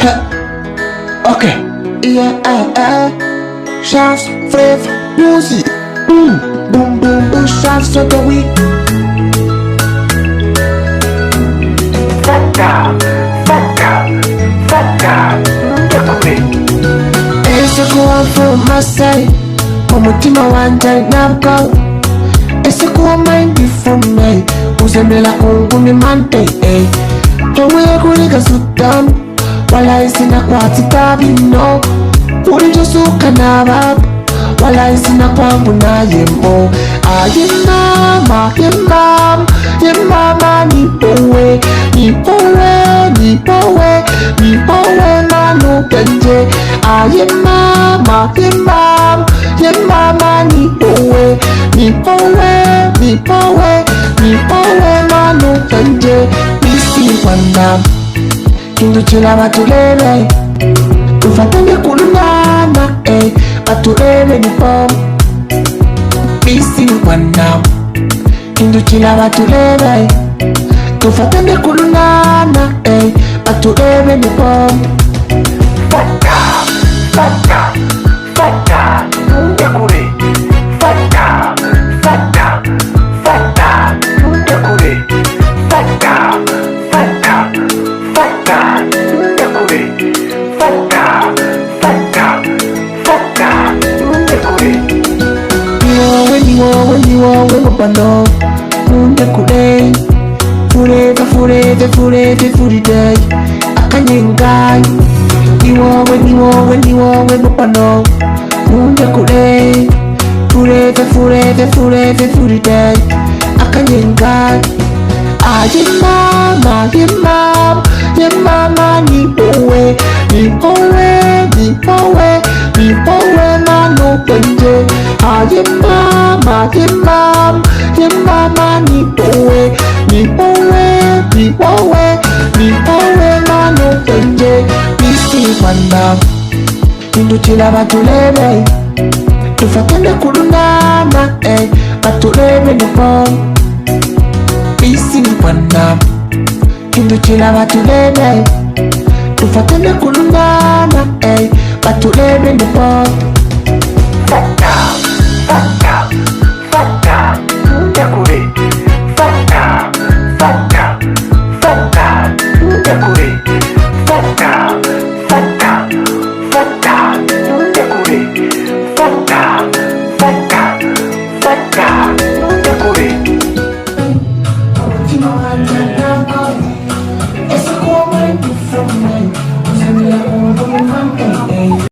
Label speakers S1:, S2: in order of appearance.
S1: Okay. Yeah, Shaffizzo music. Boom, boom, boom, Shaffizzo the week. Mfata Ntundekure. Ese kuwa from my side, umutima wanje nabwo. Ese kuwa mind from me, uzemela ungumi mante. Towe kuriga sudamu, wala isina kwa titabino. Ulijosuka na babu, wala isina kwangu na yemo. Mama, mama, nipowe, nipowe, nipowe, nipowe manu kenje. Mama, mama, nipowe, nipowe, nipowe, nipowe manu kenje. Misi wanda, kindu chila batulele, tufatane kulungana, batulele nipo. Misi wanda, kindu chila batulele, tufatane kulungana, batulele nipo. Mfata Ntundekure. Mfata Ntundekure. Mfata Ntundekure. Mfata Ntundekure. Niwowe mupano Ntundekure. Forever full day. Akanyengai. Niwowe mupano Ntundekure. Forever full day. Akanyengai. Mama, nipowe, nipowe, nipowe, nipowe manu kenje. Mama, nipowe, nipowe, nipowe, nipowe manu kenje. Misi wanda, kindu chila batulebe, tufatane kulungana, batulebe nipo. Misi wanda, kindu chila batulebe, tufatane kulungana, batulebe nipo. Mfata Ntundekure. Mfata Ntundekure. Mfata Ntundekure. Mfata Ntundekure. Umutima wanje nabwo. Ese kuwa mind from me, uzemela ungumi mante.